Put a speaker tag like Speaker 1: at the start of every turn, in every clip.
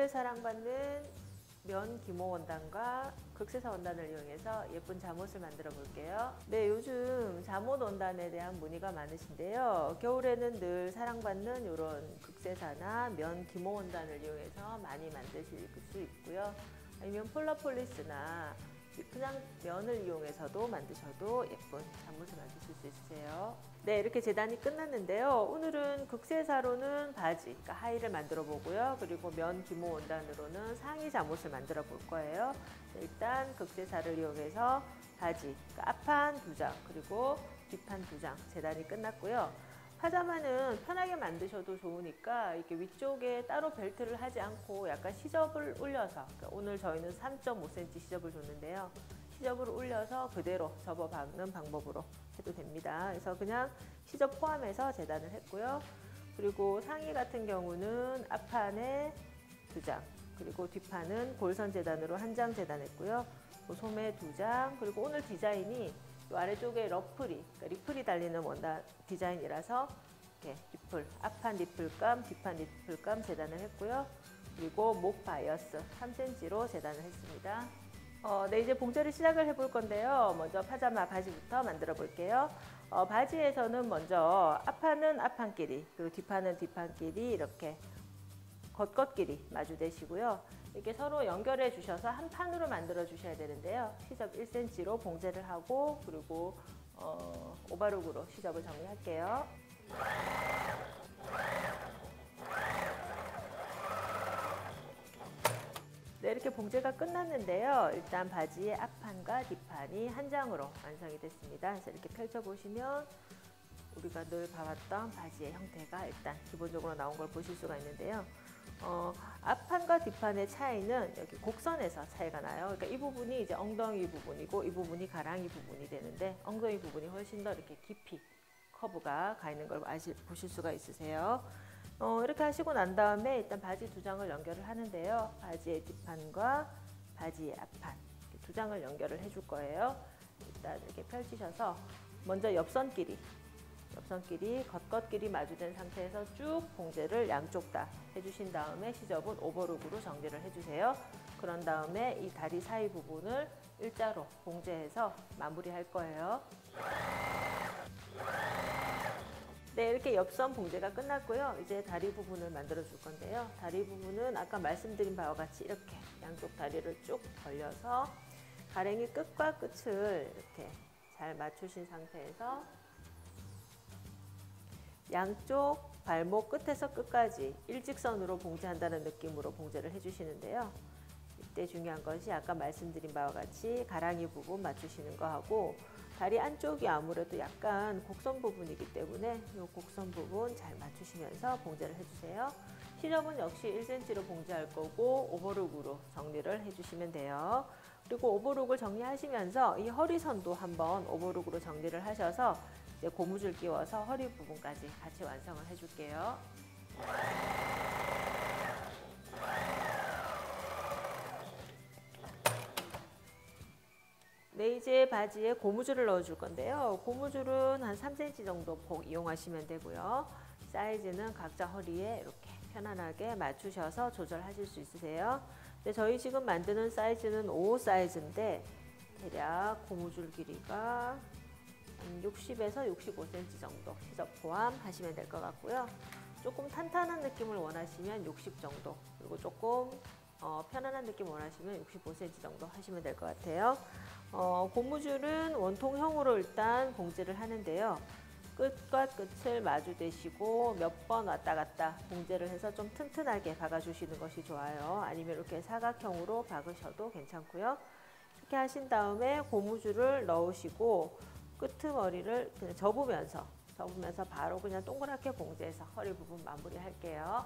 Speaker 1: 늘 사랑받는 면 기모 원단과 극세사 원단을 이용해서 예쁜 잠옷을 만들어 볼게요. 네, 요즘 잠옷 원단에 대한 문의가 많으신데요. 겨울에는 늘 사랑받는 이런 극세사나 면 기모 원단을 이용해서 많이 만드실 수 있고요. 아니면 폴라폴리스나 그냥 면을 이용해서도 만드셔도 예쁜 잠옷을 만드실 수 있으세요. 네, 이렇게 재단이 끝났는데요. 오늘은 극세사로는 바지, 그러니까 하의를 만들어 보고요. 그리고 면 기모 원단으로는 상의 잠옷을 만들어 볼 거예요. 네, 일단 극세사를 이용해서 바지, 그러니까 앞판 2장, 그리고 뒷판 2장 재단이 끝났고요. 파자마는 편하게 만드셔도 좋으니까 이렇게 위쪽에 따로 벨트를 하지 않고 약간 시접을 올려서, 그러니까 오늘 저희는 3.5cm 시접을 줬는데요. 시접을 올려서 그대로 접어 박는 방법으로 해도 됩니다. 그래서 그냥 시접 포함해서 재단을 했고요. 그리고 상의 같은 경우는 앞판에 2장, 그리고 뒷판은 골선 재단으로 1장 재단했고요. 소매 2장, 그리고 오늘 디자인이 이 아래쪽에 러플이, 그러니까 리플이 달리는 원단 디자인이라서 이렇게 리플, 앞판 리플감, 뒷판 리플감 재단을 했고요. 그리고 목 바이어스 3cm로 재단을 했습니다. 네, 이제 봉제를 시작을 해볼 건데요. 먼저 파자마 바지부터 만들어 볼게요. 바지에서는 먼저 앞판은 앞판끼리, 그리고 뒷판은 뒷판끼리 이렇게 겉겉끼리 마주대시고요. 이렇게 서로 연결해 주셔서 한 판으로 만들어 주셔야 되는데요. 시접 1cm로 봉제를 하고, 그리고 오바룩으로 시접을 정리할게요. 네, 이렇게 봉제가 끝났는데요. 일단 바지의 앞판과 뒷판이 한 장으로 완성이 됐습니다. 그래서 이렇게 펼쳐보시면 우리가 늘 봐왔던 바지의 형태가 일단 기본적으로 나온 걸 보실 수가 있는데요. 앞판과 뒷판의 차이는 여기 곡선에서 차이가 나요. 그러니까 이 부분이 이제 엉덩이 부분이고 이 부분이 가랑이 부분이 되는데, 엉덩이 부분이 훨씬 더 이렇게 깊이 커브가 가 있는 걸 보실 수가 있으세요. 이렇게 하시고 난 다음에 일단 바지 2장을 연결을 하는데요. 바지의 뒷판과 바지의 앞판 2장을 연결을 해줄 거예요. 일단 이렇게 펼치셔서 먼저 옆선끼리 겉겉끼리 마주된 상태에서 쭉 봉제를 양쪽 다 해주신 다음에 시접은 오버룩으로 정리를 해주세요. 그런 다음에 이 다리 사이 부분을 일자로 봉제해서 마무리할 거예요. 네, 이렇게 옆선 봉제가 끝났고요. 이제 다리 부분을 만들어 줄 건데요. 다리 부분은 아까 말씀드린 바와 같이 이렇게 양쪽 다리를 쭉 벌려서 가랭이 끝과 끝을 이렇게 잘 맞추신 상태에서 양쪽 발목 끝에서 끝까지 일직선으로 봉제한다는 느낌으로 봉제를 해주시는데요. 이때 중요한 것이 아까 말씀드린 바와 같이 가랑이 부분 맞추시는 거하고, 다리 안쪽이 아무래도 약간 곡선 부분이기 때문에 이 곡선 부분 잘 맞추시면서 봉제를 해주세요. 시접은 역시 1cm로 봉제할 거고 오버룩으로 정리를 해주시면 돼요. 그리고 오버룩을 정리하시면서 이 허리선도 한번 오버룩으로 정리를 하셔서 이제 고무줄 끼워서 허리 부분까지 같이 완성을 해줄게요. 네, 이제 바지에 고무줄을 넣어줄 건데요. 고무줄은 한 3cm 정도 폭 이용하시면 되고요. 사이즈는 각자 허리에 이렇게 편안하게 맞추셔서 조절하실 수 있으세요. 네, 저희 지금 만드는 사이즈는 5 사이즈인데 대략 고무줄 길이가 60에서 65cm 정도 시접 포함하시면 될 것 같고요. 조금 탄탄한 느낌을 원하시면 60 정도, 그리고 조금 편안한 느낌 원하시면 65cm 정도 하시면 될 것 같아요. 고무줄은 원통형으로 일단 봉제를 하는데요. 끝과 끝을 마주대시고 몇 번 왔다 갔다 봉제를 해서 좀 튼튼하게 박아주시는 것이 좋아요. 아니면 이렇게 사각형으로 박으셔도 괜찮고요. 이렇게 하신 다음에 고무줄을 넣으시고 끄트머리를 그냥 접으면서 바로 그냥 동그랗게 봉제해서 허리 부분 마무리 할게요.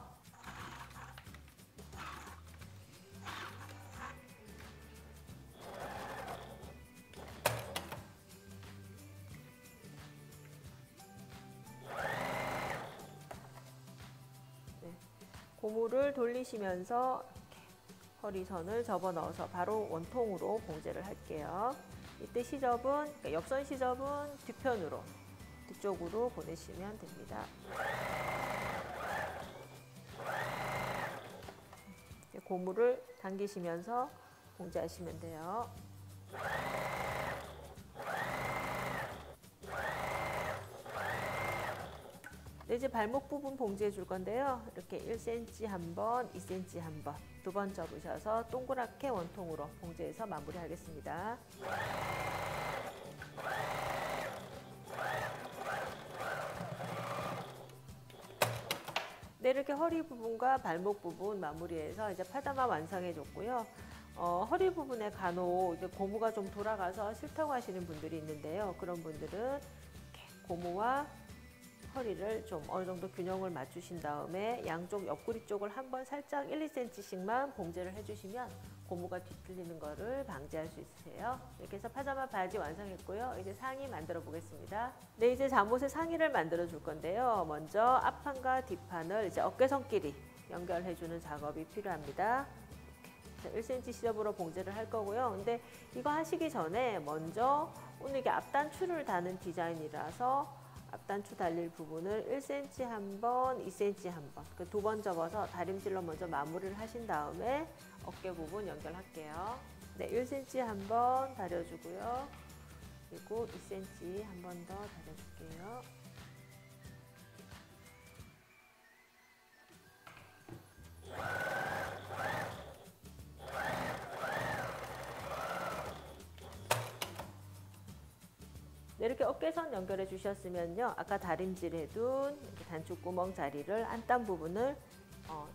Speaker 1: 네, 고무를 돌리시면서 이렇게 허리선을 접어 넣어서 바로 원통으로 봉제를 할게요. 이때 시접은, 그러니까 옆선 시접은 뒤쪽으로 보내시면 됩니다. 고무를 당기시면서 봉제하시면 돼요. 네, 이제 발목 부분 봉제해 줄 건데요. 이렇게 1cm 한 번, 2cm 한 번, 두 번 접으셔서 동그랗게 원통으로 봉제해서 마무리하겠습니다. 네, 이렇게 허리 부분과 발목 부분 마무리해서 이제 파자마 완성해 줬고요. 허리 부분에 간혹 이제 고무가 좀 돌아가서 싫다고 하시는 분들이 있는데요. 그런 분들은 이렇게 고무와 허리를 좀 어느 정도 균형을 맞추신 다음에 양쪽 옆구리 쪽을 한번 살짝 1, 2cm씩만 봉제를 해주시면 고무가 뒤틀리는 거를 방지할 수 있으세요. 이렇게 해서 파자마 바지 완성했고요. 이제 상의 만들어 보겠습니다. 네, 이제 잠옷의 상의를 만들어 줄 건데요. 먼저 앞판과 뒷판을 이제 어깨선끼리 연결해주는 작업이 필요합니다. 1cm 시접으로 봉제를 할 거고요. 근데 이거 하시기 전에 먼저 오늘 이게 앞단추를 다는 디자인이라서 앞단추 달릴 부분을 1cm 한 번, 2cm 한 번, 그 두 번 접어서 다림질로 먼저 마무리를 하신 다음에 어깨 부분 연결할게요. 네, 1cm 한 번 다려주고요. 그리고 2cm 한 번 더 다려줄게요. 네, 이렇게 어깨선 연결해 주셨으면요. 아까 다림질 해둔 단추구멍 자리를 안단 부분을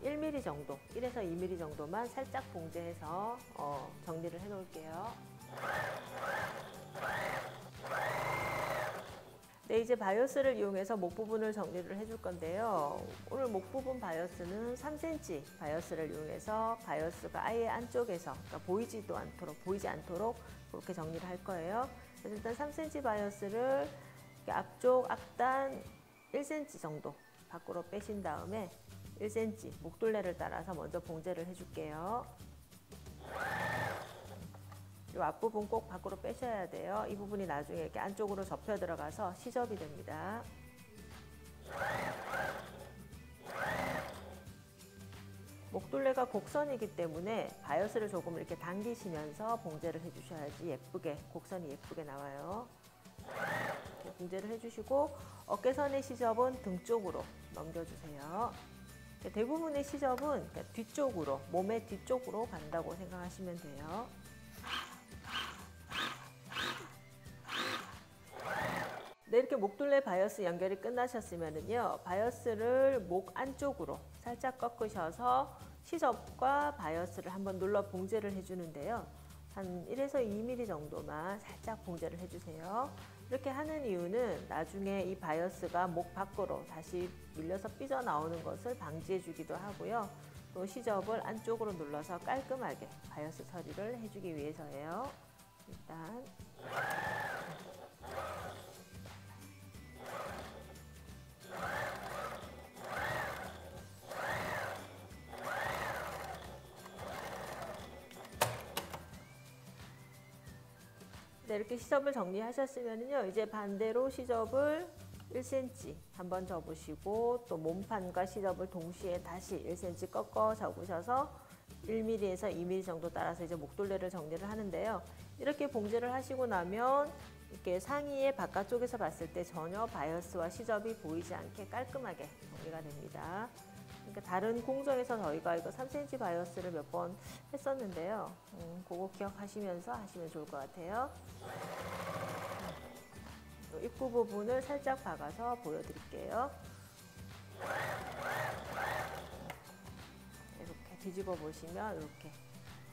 Speaker 1: 1mm 정도, 1에서 2mm 정도만 살짝 봉제해서 정리를 해 놓을게요. 네, 이제 바이어스를 이용해서 목 부분을 정리를 해줄 건데요. 오늘 목 부분 바이어스는 3cm 바이어스를 이용해서 바이어스가 아예 안쪽에서 그러니까 보이지 않도록 그렇게 정리를 할 거예요. 그래서 일단 3cm 바이어스를 앞쪽 앞단 1cm 정도 밖으로 빼신 다음에 1cm 목둘레를 따라서 먼저 봉제를 해줄게요. 이 앞부분 꼭 밖으로 빼셔야 돼요. 이 부분이 나중에 이렇게 안쪽으로 접혀 들어가서 시접이 됩니다. 목둘레가 곡선이기 때문에 바이어스를 조금 이렇게 당기시면서 봉제를 해주셔야지 예쁘게, 곡선이 예쁘게 나와요. 이렇게 봉제를 해주시고 어깨선의 시접은 등 쪽으로 넘겨주세요. 대부분의 시접은 뒤쪽으로, 몸의 뒤쪽으로 간다고 생각하시면 돼요. 네, 이렇게 목둘레 바이어스 연결이 끝나셨으면요. 바이어스를 목 안쪽으로 살짝 꺾으셔서 시접과 바이어스를 한번 눌러 봉제를 해주는데요. 한 1에서 2mm 정도만 살짝 봉제를 해주세요. 이렇게 하는 이유는 나중에 이 바이어스가 목 밖으로 다시 밀려서 삐져나오는 것을 방지해주기도 하고요. 또 시접을 안쪽으로 눌러서 깔끔하게 바이어스 처리를 해주기 위해서예요. 일단 네, 이렇게 시접을 정리하셨으면요. 이제 반대로 시접을 1cm 한번 접으시고 또 몸판과 시접을 동시에 다시 1cm 꺾어 접으셔서 1mm에서 2mm 정도 따라서 이제 목둘레를 정리를 하는데요. 이렇게 봉제를 하시고 나면 이렇게 상의의 바깥쪽에서 봤을 때 전혀 바이어스와 시접이 보이지 않게 깔끔하게 정리가 됩니다. 그러니까 다른 공정에서 저희가 이거 3cm 바이어스를 몇 번 했었는데요. 그거 기억하시면서 하시면 좋을 것 같아요. 입구 부분을 살짝 박아서 보여드릴게요. 이렇게 뒤집어 보시면 이렇게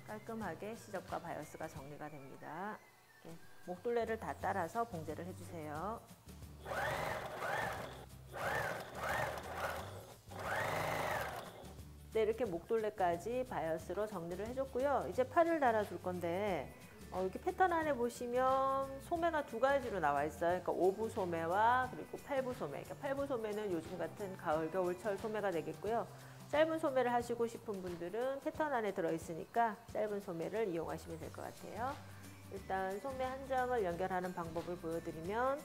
Speaker 1: 깔끔하게 시접과 바이어스가 정리가 됩니다. 이렇게 목둘레를 다 따라서 봉제를 해주세요. 네, 이렇게 목둘레까지 바이어스로 정리를 해줬고요. 이제 팔을 달아줄 건데 여기 패턴 안에 보시면 소매가 두 가지로 나와 있어요. 그러니까 5부 소매와 그리고 8부 소매. 그러니까 8부 소매는 요즘 같은 가을, 겨울철 소매가 되겠고요. 짧은 소매를 하시고 싶은 분들은 패턴 안에 들어있으니까 짧은 소매를 이용하시면 될 것 같아요. 일단 소매 한 장을 연결하는 방법을 보여드리면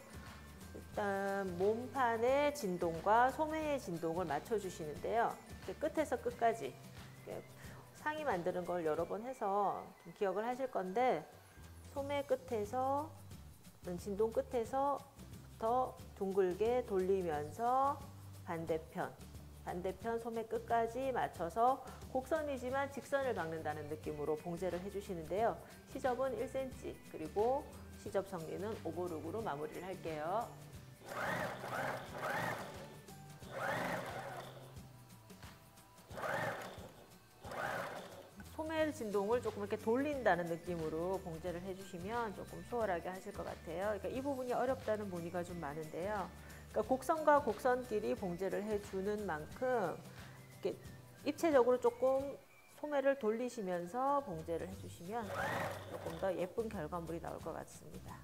Speaker 1: 일단 몸판의 진동과 소매의 진동을 맞춰주시는데요. 끝에서 끝까지 상의 만드는 걸 여러 번 해서 좀 기억을 하실 건데, 소매 끝에서 진동 끝에서부터 둥글게 돌리면서 반대편 소매 끝까지 맞춰서 곡선이지만 직선을 박는다는 느낌으로 봉제를 해주시는데요. 시접은 1cm, 그리고 시접 정리는 오버룩으로 마무리를 할게요. 소매 진동을 조금 이렇게 돌린다는 느낌으로 봉제를 해주시면 조금 수월하게 하실 것 같아요. 그러니까 이 부분이 어렵다는 문의가 좀 많은데요. 그러니까 곡선과 곡선끼리 봉제를 해주는 만큼 이렇게 입체적으로 조금 소매를 돌리시면서 봉제를 해주시면 조금 더 예쁜 결과물이 나올 것 같습니다.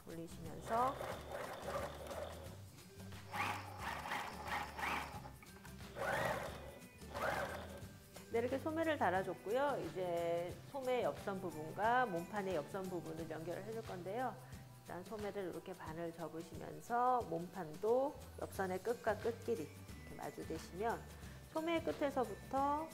Speaker 1: 돌리시면서 네, 이렇게 소매를 달아줬고요. 이제 소매 옆선 부분과 몸판의 옆선 부분을 연결을 해줄 건데요. 일단 소매를 이렇게 반을 접으시면서 몸판도 옆선의 끝과 끝끼리 이렇게 마주대시면 소매 끝에서부터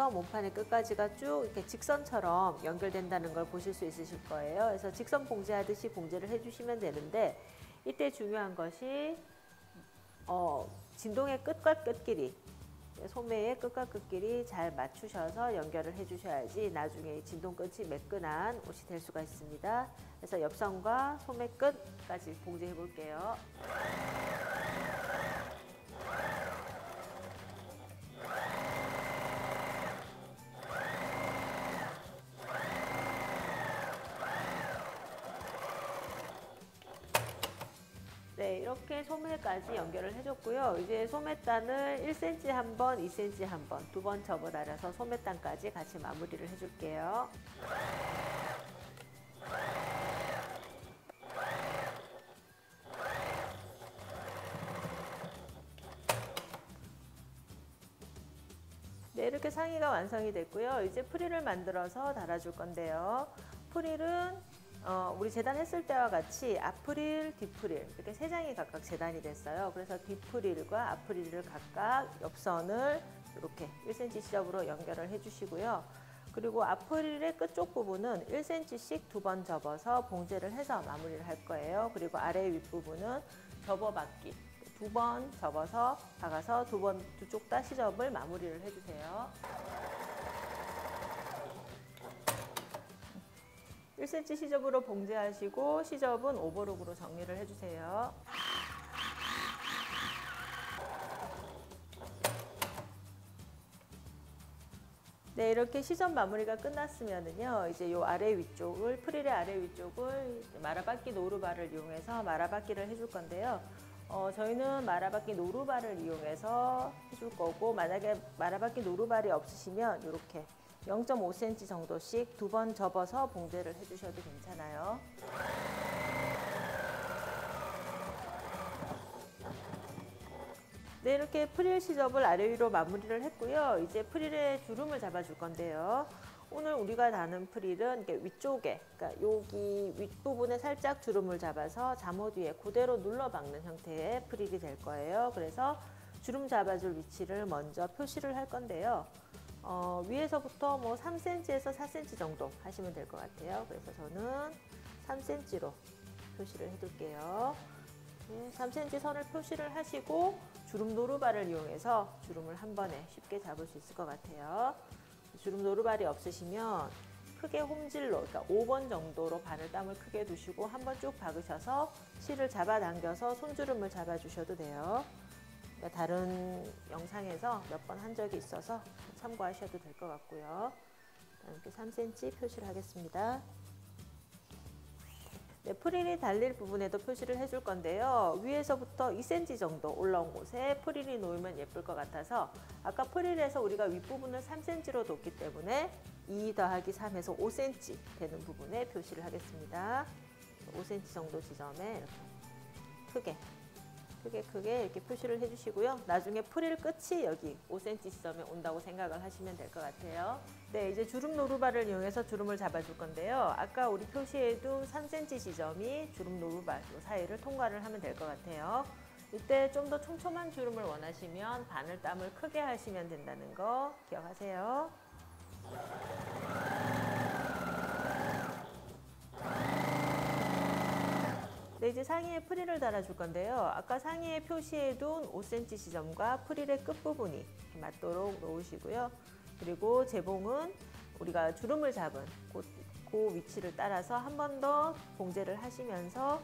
Speaker 1: 몸판의 끝까지가 쭉 이렇게 직선처럼 연결된다는 걸 보실 수 있으실 거예요. 그래서 직선 봉제하듯이 봉제를 해주시면 되는데, 이때 중요한 것이 진동의 끝과 끝끼리, 소매의 끝과 끝끼리 잘 맞추셔서 연결을 해주셔야지 나중에 진동 끝이 매끈한 옷이 될 수가 있습니다. 그래서 옆선과 소매 끝까지 봉제해 볼게요. 네, 이렇게 소매까지 연결을 해줬고요. 이제 소매단을 1cm 한 번, 2cm 한 번, 두 번 접어 달아서 소매단까지 같이 마무리를 해줄게요. 네, 이렇게 상의가 완성이 됐고요. 이제 프릴을 만들어서 달아줄 건데요. 프릴은 우리 재단했을 때와 같이 앞프릴, 뒷프릴 이렇게 세 장이 각각 재단이 됐어요. 그래서 뒷프릴과 앞프릴을 각각 옆선을 이렇게 1cm 시접으로 연결을 해주시고요. 그리고 앞프릴의 끝쪽 부분은 1cm씩 두 번 접어서 봉제를 해서 마무리를 할 거예요. 그리고 아래 윗부분은 접어박기 두 번 접어서 박아서 두 쪽 다 시접을 마무리를 해주세요. 1cm 시접으로 봉제하시고 시접은 오버룩으로 정리를 해주세요. 네, 이렇게 시접 마무리가 끝났으면은요, 이제 요 아래 위쪽을, 프릴의 아래 위쪽을 마라바끼 노루발을 이용해서 마라바끼를 해줄 건데요. 저희는 마라바끼 노루발을 이용해서 해줄 거고, 만약에 마라바끼 노루발이 없으시면 이렇게 0.5cm 정도씩 두 번 접어서 봉제를 해주셔도 괜찮아요. 네, 이렇게 프릴 시접을 아래 위로 마무리를 했고요. 이제 프릴의 주름을 잡아줄 건데요. 오늘 우리가 다는 프릴은 이렇게 위쪽에, 그러니까 여기 윗부분에 살짝 주름을 잡아서 잠옷 위에 그대로 눌러 박는 형태의 프릴이 될 거예요. 그래서 주름 잡아줄 위치를 먼저 표시를 할 건데요. 위에서부터 뭐 3cm에서 4cm 정도 하시면 될 것 같아요. 그래서 저는 3cm로 표시를 해둘게요. 네, 3cm 선을 표시를 하시고 주름 노루발을 이용해서 주름을 한 번에 쉽게 잡을 수 있을 것 같아요. 주름 노루발이 없으시면 크게 홈질로, 그러니까 5번 정도로 바늘땀을 크게 두시고 한 번 쭉 박으셔서 실을 잡아당겨서 손주름을 잡아주셔도 돼요. 그러니까 다른 영상에서 몇 번 한 적이 있어서 참고하셔도 될 것 같고요. 이렇게 3cm 표시를 하겠습니다. 네, 프릴이 달릴 부분에도 표시를 해줄 건데요. 위에서부터 2cm 정도 올라온 곳에 프릴이 놓이면 예쁠 것 같아서 아까 프릴에서 우리가 윗부분을 3cm로 뒀기 때문에 2 더하기 3에서 5cm 되는 부분에 표시를 하겠습니다. 5cm 정도 지점에 이렇게 크게 이렇게 표시를 해주시고요. 나중에 프릴 끝이 여기 5cm 지점에 온다고 생각을 하시면 될 것 같아요. 네, 이제 주름 노루발을 이용해서 주름을 잡아줄 건데요. 아까 우리 표시해둔 3cm 지점이 주름 노루발 사이를 통과를 하면 될 것 같아요. 이때 좀 더 촘촘한 주름을 원하시면 바늘땀을 크게 하시면 된다는 거 기억하세요. 네, 이제 상의에 프릴을 달아줄 건데요. 아까 상의에 표시해둔 5cm 지점과 프릴의 끝부분이 맞도록 놓으시고요. 그리고 재봉은 우리가 주름을 잡은 그 위치를 따라서 한 번 더 봉제를 하시면서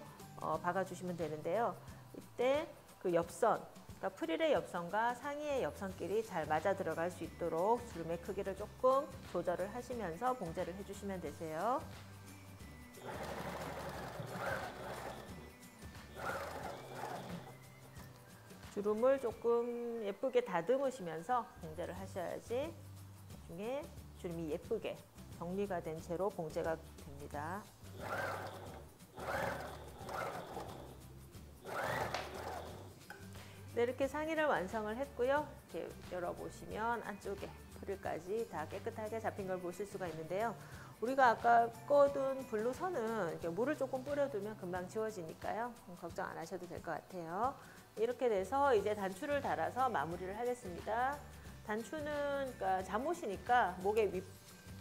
Speaker 1: 박아주시면 되는데요. 이때 그 옆선, 그러니까 프릴의 옆선과 상의의 옆선끼리 잘 맞아 들어갈 수 있도록 주름의 크기를 조금 조절을 하시면서 봉제를 해주시면 되세요. 주름을 조금 예쁘게 다듬으시면서 봉제를 하셔야지 나중에 주름이 예쁘게 정리가 된 채로 봉제가 됩니다. 네, 이렇게 상의를 완성을 했고요. 이렇게 열어보시면 안쪽에 프릴까지 다 깨끗하게 잡힌 걸 보실 수가 있는데요. 우리가 아까 꺼둔 블루선은 이렇게 물을 조금 뿌려두면 금방 지워지니까요. 걱정 안 하셔도 될 것 같아요. 이렇게 돼서 이제 단추를 달아서 마무리를 하겠습니다. 단추는 그러니까 잠옷이니까 목에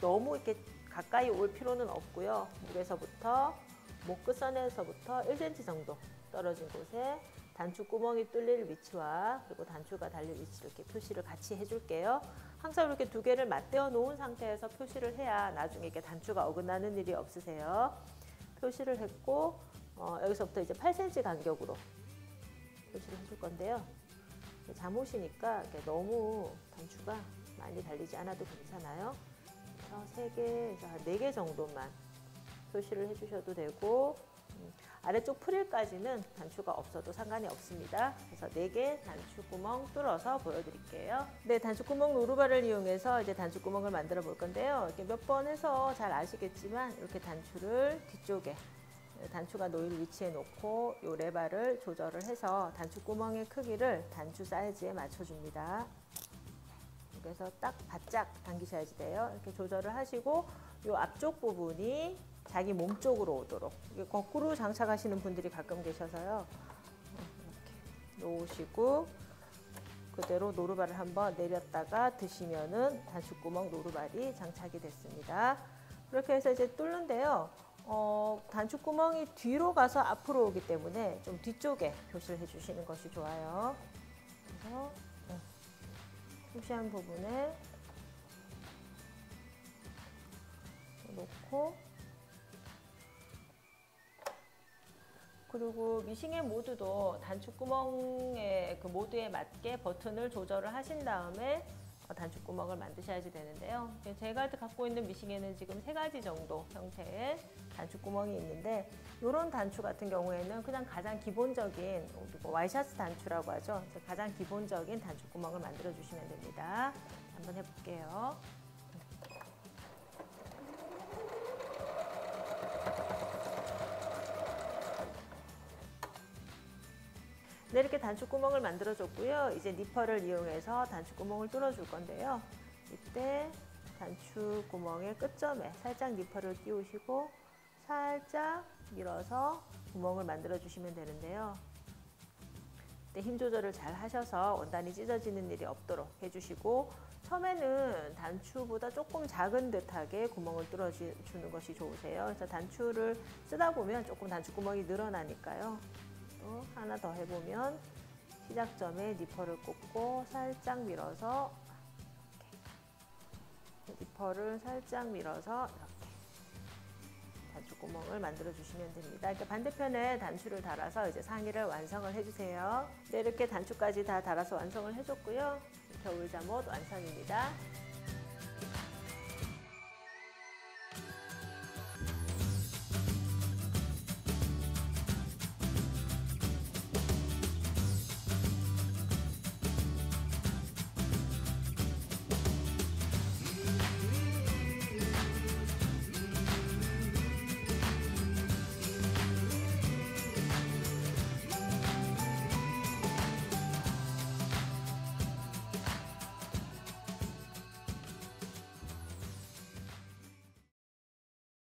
Speaker 1: 너무 이렇게 가까이 올 필요는 없고요. 목에서부터 목 끝선에서부터 1cm 정도 떨어진 곳에 단추 구멍이 뚫릴 위치와 그리고 단추가 달릴 위치를 이렇게 표시를 같이 해줄게요. 항상 이렇게 두 개를 맞대어 놓은 상태에서 표시를 해야 나중에 이렇게 단추가 어긋나는 일이 없으세요. 표시를 했고 여기서부터 이제 8cm 간격으로 표시를 해줄 건데요. 잠옷이니까 이렇게 너무 단추가 많이 달리지 않아도 괜찮아요. 그래서 3개에서 한 4개 정도만 표시를 해주셔도 되고 아래쪽 프릴까지는 단추가 없어도 상관이 없습니다. 그래서 4개 단추구멍 뚫어서 보여드릴게요. 네, 단추구멍 노루발을 이용해서 이제 단추구멍을 만들어 볼 건데요. 이렇게 몇 번 해서 잘 아시겠지만 이렇게 단추를 뒤쪽에 단추가 놓일 위치에 놓고 이 레바를 조절을 해서 단추구멍의 크기를 단추 사이즈에 맞춰줍니다. 그래서 딱 바짝 당기셔야지 돼요. 이렇게 조절을 하시고 이 앞쪽 부분이 자기 몸 쪽으로 오도록 거꾸로 장착하시는 분들이 가끔 계셔서요. 이렇게 놓으시고 그대로 노루발을 한번 내렸다가 드시면은 단추구멍 노루발이 장착이 됐습니다. 그렇게 해서 이제 뚫는데요. 단추구멍이 뒤로 가서 앞으로 오기 때문에 좀 뒤쪽에 표시를 해주시는 것이 좋아요. 그래서 표시한 부분에 놓고 그리고 미싱의 모드도 단추구멍의 그 모드에 맞게 버튼을 조절을 하신 다음에 단추구멍을 만드셔야지 되는데요. 제가 갖고 있는 미싱에는 지금 3가지 정도 형태의 단추구멍이 있는데 이런 단추 같은 경우에는 그냥 가장 기본적인 와이셔츠 단추라고 하죠. 가장 기본적인 단추구멍을 만들어 주시면 됩니다. 한번 해볼게요. 네, 이렇게 단추구멍을 만들어 줬고요. 이제 니퍼를 이용해서 단추구멍을 뚫어 줄 건데요. 이때 단추구멍의 끝점에 살짝 니퍼를 끼우시고 살짝 밀어서 구멍을 만들어 주시면 되는데요. 이때 힘 조절을 잘 하셔서 원단이 찢어지는 일이 없도록 해주시고 처음에는 단추보다 조금 작은 듯하게 구멍을 뚫어 주는 것이 좋으세요. 그래서 단추를 쓰다 보면 조금 단추구멍이 늘어나니까요. 또 하나 더 해보면 시작점에 니퍼를 꽂고 살짝 밀어서 이렇게 니퍼를 살짝 밀어서 이렇게 단추구멍을 만들어 주시면 됩니다. 이렇게 반대편에 단추를 달아서 이제 상의를 완성을 해주세요. 네, 이렇게 단추까지 다 달아서 완성을 해줬고요. 겨울 잠옷 완성입니다.